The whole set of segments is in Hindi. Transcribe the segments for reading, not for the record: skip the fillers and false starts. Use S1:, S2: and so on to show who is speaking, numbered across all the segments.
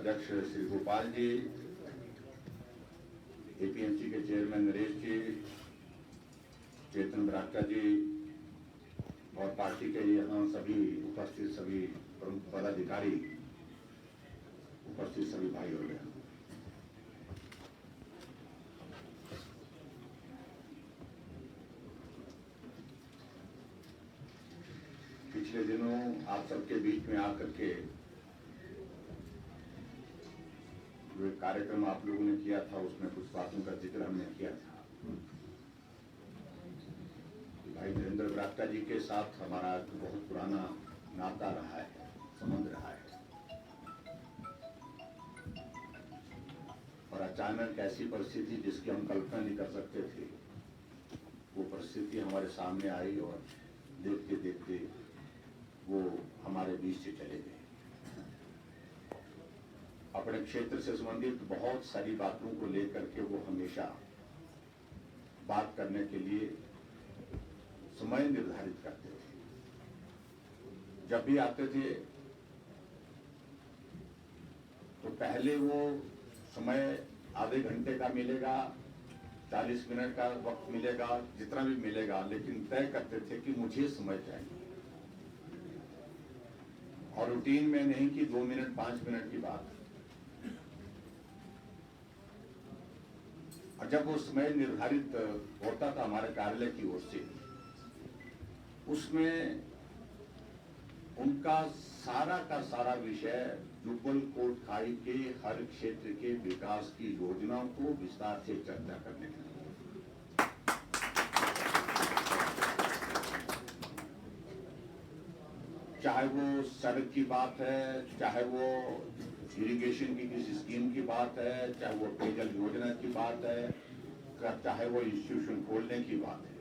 S1: अध्यक्ष श्री गोपाल जी, एपीएमसी के चेयरमैन नरेश जी, चेतन बरागटा जी और पार्टी के यहाँ सभी उपस्थित सभी प्रमुख पदाधिकारी, उपस्थित सभी भाई और बहन, पिछले दिनों आप सबके बीच में आकर के जो कार्यक्रम आप लोगों ने किया था उसमें कुछ बातों का जिक्र हमने किया था। भाई नरेंद्र बरागटा जी के साथ हमारा बहुत पुराना नाता रहा है, संबंध रहा है, और अचानक ऐसी परिस्थिति जिसकी हम कल्पना नहीं कर सकते थे, वो परिस्थिति हमारे सामने आई और देखते देखते वो हमारे बीच से चले गए। अपने क्षेत्र से संबंधित बहुत सारी बातों को लेकर के वो हमेशा बात करने के लिए समय निर्धारित करते थे। जब भी आते थे तो पहले वो समय आधे घंटे का मिलेगा, 40 मिनट का वक्त मिलेगा, जितना भी मिलेगा, लेकिन तय करते थे कि मुझे समय चाहिए, और रूटीन में नहीं कि 2 मिनट 5 मिनट की बात। और जब वो समय निर्धारित होता था हमारे कार्यालय की ओर से, उसमें उनका सारा का सारा विषय जुब्बल कोटखाई के हर क्षेत्र के विकास की योजनाओं को विस्तार से चर्चा करने का, चाहे वो सड़क की बात है, चाहे वो इरिगेशन की किसी स्कीम की बात है, चाहे वो पेयजल योजना की बात है, चाहे वो इंस्टीट्यूशन खोलने की बात है।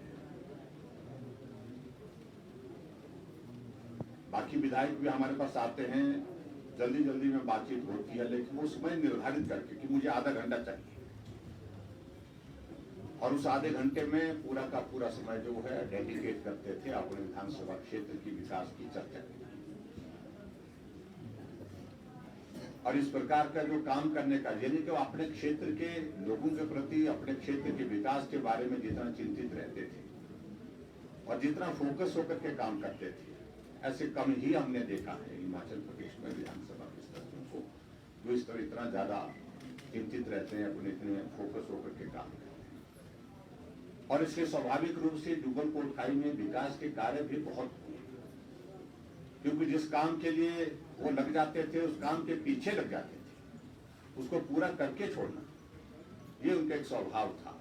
S1: बाकी विधायक भी हमारे पास आते हैं, जल्दी जल्दी में बातचीत होती है, लेकिन वो समय निर्धारित करके कि मुझे आधा घंटा चाहिए, और उस आधे घंटे में पूरा का पूरा समय जो है डेडिकेट करते थे अपने विधानसभा क्षेत्र की विकास की चर्चा के लिए। और इस प्रकार का जो काम करने का, यानी कि अपने क्षेत्र के लोगों के प्रति, अपने क्षेत्र के विकास के बारे में जितना चिंतित रहते थे और जितना फोकस होकर के काम करते थे, ऐसे कम ही हमने देखा है हिमाचल प्रदेश में विधानसभा के सदस्यों को जो इस तरह इतना ज्यादा चिंतित रहते हैं, अपने इतने फोकस होकर के काम करते हैं। और इसलिए स्वाभाविक रूप से जुब्बल कोटखाई में विकास के कार्य भी बहुत हुए, क्योंकि जिस काम के लिए वो लग जाते थे उस काम के पीछे लग जाते थे, उसको पूरा करके छोड़ना, ये उनका एक स्वभाव था।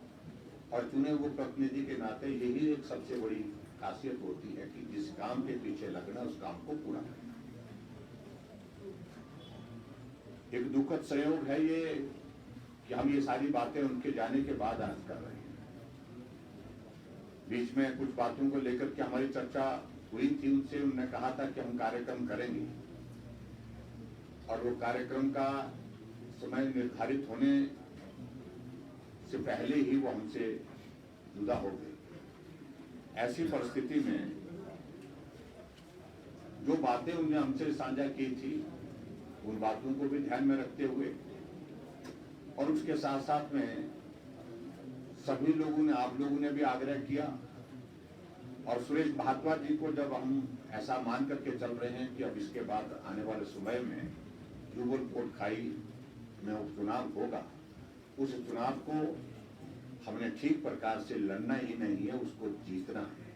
S1: और चुने हुए प्रतिनिधि के नाते यही एक सबसे बड़ी खासियत होती है कि जिस काम के पीछे लगना उस काम को पूरा करना। एक दुखद संयोग है ये कि हम ये सारी बातें उनके जाने के बाद आज कर रहे हैं। बीच में कुछ बातों को लेकर के हमारी चर्चा हुई थी उनसे, उन्होंने कहा था कि हम कार्यक्रम करेंगे, और वो कार्यक्रम का समय निर्धारित होने से पहले ही वो हमसे जुदा हो गए। ऐसी परिस्थिति में जो बातें उन्होंने हमसे साझा की थी, उन बातों को भी ध्यान में रखते हुए, और उसके साथ साथ में सभी लोगों ने, आप लोगों ने भी आग्रह किया, और सुरेश भारद्वाज जी को जब हम ऐसा मान करके चल रहे हैं कि अब इसके बाद आने वाले समय में जुब्बल कोटखाई में उपचुनाव होगा, उस चुनाव को हमने ठीक प्रकार से लड़ना ही नहीं है, उसको जीतना है।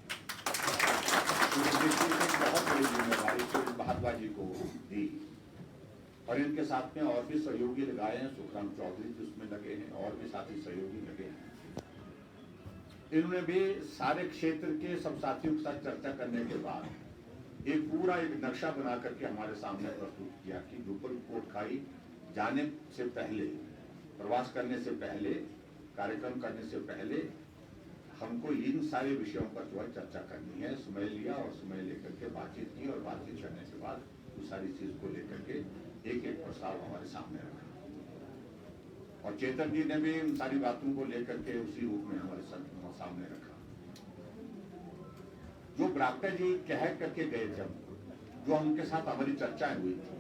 S1: बहुत बड़ी जिम्मेदारी सुरेश भारद्वाज जी को दी, और इनके साथ में और भी सहयोगी लगाए हैं, सुखराम चौधरी भी उसमें लगे हैं, और भी साथी सहयोगी लगे हैं। इन्होंने भी सारे क्षेत्र के सब साथियों के साथ चर्चा करने के बाद एक पूरा एक नक्शा बना करके हमारे सामने प्रस्तुत किया कि जुब्बल कोटखाई जाने से पहले, प्रवास करने से पहले, कार्यक्रम करने से पहले हमको इन सारे विषयों पर जो है चर्चा करनी है। समय लिया और समय लेकर के बातचीत की, और बातचीत करने के बाद उस सारी चीज को लेकर के एक एक प्रस्ताव हमारे सामने रखा, और चेतन जी ने भी उन सारी बातों को लेकर के उसी रूप में हमारे सामने रखा। जो बरागटा जी कह करके गए, जब जो उनके साथ हमारी चर्चाएं हुई थी,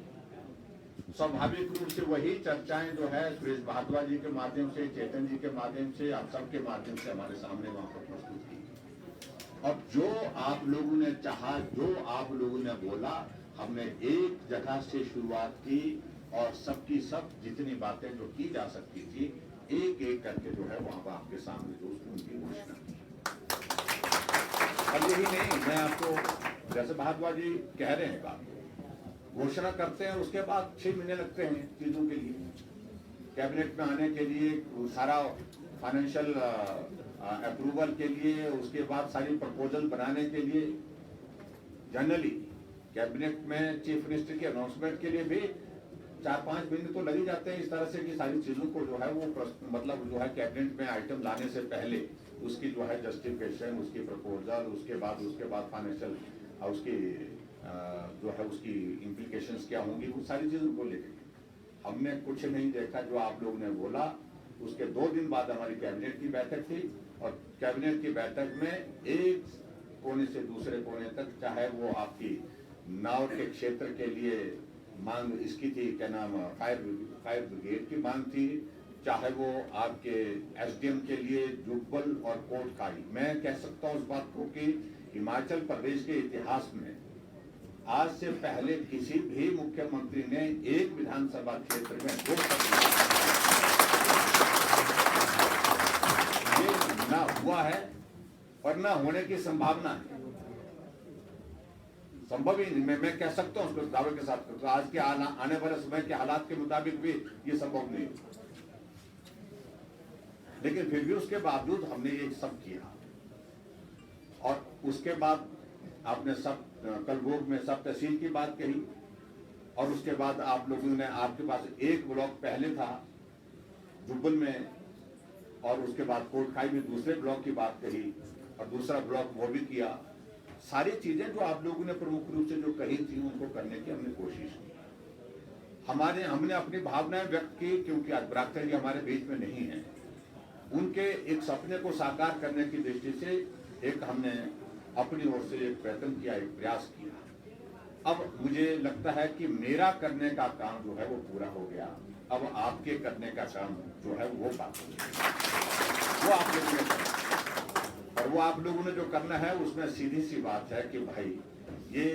S1: स्वाभाविक रूप से वही चर्चाएं जो है सुरेश भारद्वाज जी के माध्यम से, चेतन जी के माध्यम से, आप सबके माध्यम से हमारे सामने वहां पर प्रस्तुत की। और जो आप लोगों ने चाहा, जो आप लोगों ने बोला, हमने एक जगह से शुरुआत की और सबकी सब जितनी बातें जो की जा सकती थी एक एक करके जो है वहां पर आपके सामने जो उनकी घोषणा की। और यही नहीं, मैं आपको जैसे भारद्वाज जी कह रहे हैं बात, घोषणा करते हैं उसके बाद 6 महीने लगते हैं चीजों के लिए, कैबिनेट में आने के लिए, सारा फाइनेंशियल अप्रूवल के लिए, उसके बाद सारी प्रपोजल बनाने के लिए। जनरली कैबिनेट में चीफ मिनिस्टर की अनाउंसमेंट के लिए भी 4-5 महीने तो लग ही जाते हैं, इस तरह से कि सारी चीजों को जो है वो मतलब जो है कैबिनेट में आइटम लाने से पहले उसकी जो है जस्टिफिकेशन, उसकी प्रपोजल, उसके बाद फाइनेंशियल उसकी जो है उसकी इम्प्लीकेशंस क्या होंगी, वो सारी चीजों को लेकर हमने कुछ नहीं देखा। जो आप लोगों ने बोला, उसके 2 दिन बाद हमारी कैबिनेट की बैठक थी और कैबिनेट की बैठक में एक कोने से दूसरे कोने तक, चाहे वो आपकी नाव के क्षेत्र के लिए मांग इसकी थी, क्या नाम, फायर ब्रिगेड की मांग थी, चाहे वो आपके एसडीएम के लिए जुब्बल और कोटखाई। मैं कह सकता हूं उस बात को कि हिमाचल प्रदेश के इतिहास में आज से पहले किसी भी मुख्यमंत्री ने एक विधानसभा क्षेत्र में 2 ये ना हुआ है और ना होने की संभावना है, संभव ही नहीं। मैं कह सकता हूं उसको दावे के साथ, तो आज के आने वाले समय के हालात के मुताबिक भी ये संभव नहीं, लेकिन फिर भी उसके बावजूद हमने ये सब किया। और उसके बाद आपने सब कलबुर्ग में सब तहसील की बात कही और उसके बाद आप लोगों ने, आपके पास एक ब्लॉक पहले था जुब्बल में और उसके बाद कोटखाई में दूसरे ब्लॉक की बात कही और दूसरा ब्लॉक वो भी किया। सारी चीजें जो आप लोगों ने प्रमुख रूप से जो कही थी उनको करने की हमने कोशिश की। हमने अपनी भावनाएं व्यक्त की, क्योंकि आज बरागटा जी हमारे बीच में नहीं है। उनके एक सपने को साकार करने की दृष्टि से एक हमने अपनी ओर से एक प्रयत्न किया, एक प्रयास किया। अब मुझे लगता है कि मेरा करने का काम जो है वो पूरा हो गया, अब आपके करने का काम जो है वो बाकी है, वो आप लोगों ने करना। और वो आप लोगों ने जो करना है उसमें सीधी सी बात है कि भाई ये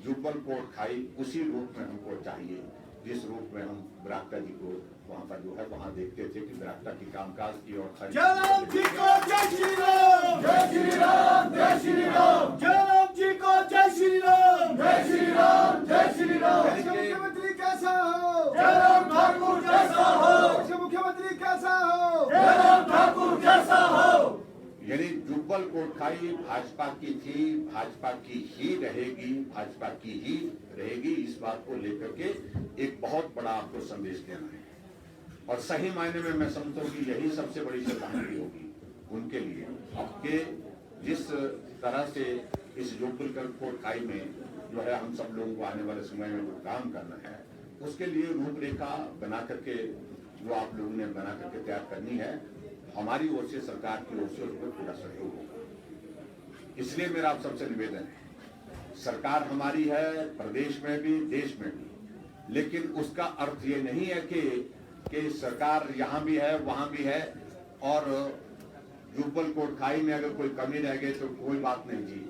S1: जुब्बल कोटखाई उसी रूप में हमको चाहिए जिस रूप में हम बरागटा जी को वहाँ पर जो है वहाँ देखते थे कि बरागटा की कामकाज की और
S2: मुख्यमंत्री कैसा हो, ठाकुर कैसा हो, मुख्यमंत्री कैसा हो, ठाकुर कैसा हो।
S1: यानी जुब्बल कोटखाई भाजपा की थी, भाजपा की ही रहेगी, भाजपा की ही रहेगी, इस बात को लेकर के एक बहुत बड़ा आपको संदेश देना है। और सही मायने में मैं समझता हूँ कि यही सबसे बड़ी श्रद्धांजलि होगी उनके लिए। आपके जिस तरह से इस जुब्बल कोटखाई में जो है हम सब लोगों को आने वाले समय में जो काम करना है उसके लिए रूपरेखा बना करके जो आप लोगों ने बना करके तैयार करनी है, हमारी ओर से, सरकार की ओर से उसमें पूरा सहयोग होगा। इसलिए मेरा आप सबसे निवेदन है, सरकार हमारी है प्रदेश में भी देश में भी, लेकिन उसका अर्थ ये नहीं है कि सरकार यहाँ भी है वहाँ भी है और जुब्बल कोटखाई में अगर कोई कमी रह गई तो कोई बात नहीं जी,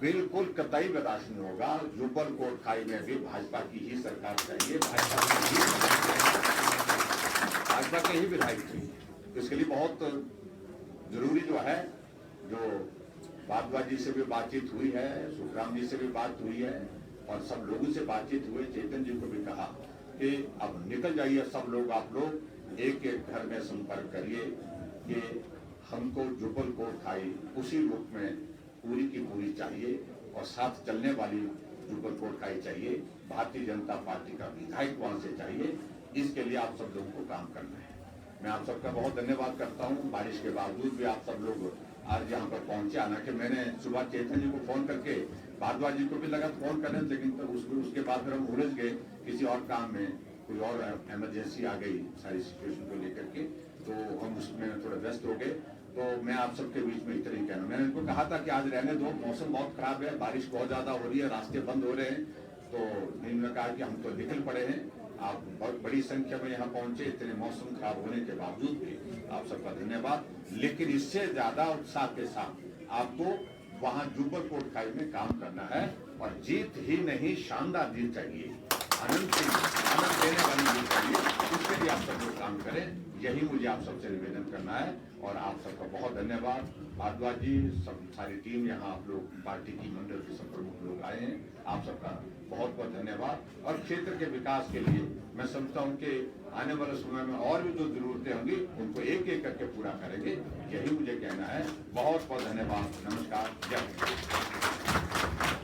S1: बिल्कुल कतई बर्दाश्त नहीं होगा। जुब्बल कोटखाई में भी भाजपा की ही सरकार चाहिए, भाजपा के ही विधायक चाहिए। इसके लिए बहुत जरूरी जो है, जो भारद्वाज जी से भी बातचीत हुई है, सुखराम जी से भी बात हुई है और सब लोगों से बातचीत हुई, चेतन जी को भी कहा कि अब निकल जाइए सब लोग, आप लोग एक एक घर में संपर्क करिए कि हमको जुब्बल कोटखाई उसी रूप में पूरी की पूरी चाहिए और साथ चलने वाली जुब्बल कोटखाई चाहिए, भारतीय जनता पार्टी का विधायक वहां से चाहिए। इसके लिए आप सब लोगों को काम करना है। मैं आप सबका बहुत धन्यवाद करता हूं, बारिश के बावजूद भी आप सब लोग आज यहाँ पर पहुंचे। हालांकि मैंने सुबह चेतन जी को फोन करके, भारद्वाज जी को भी लगा फोन करने, लेकिन तो उसके बाद फिर हम उलझ गए किसी और काम में, कोई और इमरजेंसी आ गई सारी सिचुएशन को लेकर के, तो हम उसमें थोड़ा व्यस्त हो गए। तो मैं आप सबके बीच में इतना ही कहना, मैंने इनको कहा था कि आज रहने दो, मौसम बहुत खराब है, बारिश बहुत ज्यादा हो रही है, रास्ते बंद हो रहे हैं, तो इन्होंने कहा कि हम तो निकल पड़े हैं, आप बहुत बड़ी संख्या में यहाँ पहुंचे, इतने मौसम खराब होने के बावजूद भी आप सबका धन्यवाद। लेकिन इससे ज्यादा उत्साह के साथ आपको वहां जुब्बल कोटखाई में काम करना है और जीत ही नहीं शानदार जीत चाहिए, आनंद देने वाली जीत चाहिए। उसके लिए आप सब लोग काम करें, यही मुझे आप सबसे निवेदन करना है। और आप सबका बहुत धन्यवाद। भारद्वाज जी, सब सारी टीम यहाँ आप लोग पार्टी की मंडल के सब प्रमुख लोग आए हैं, आप सबका बहुत बहुत धन्यवाद। और क्षेत्र के विकास के लिए मैं समझता हूँ कि आने वाले समय में और भी जो जरूरतें होंगी उनको एक एक करके पूरा करेंगे, यही मुझे कहना है। बहुत बहुत धन्यवाद। नमस्कार, जय हिंद।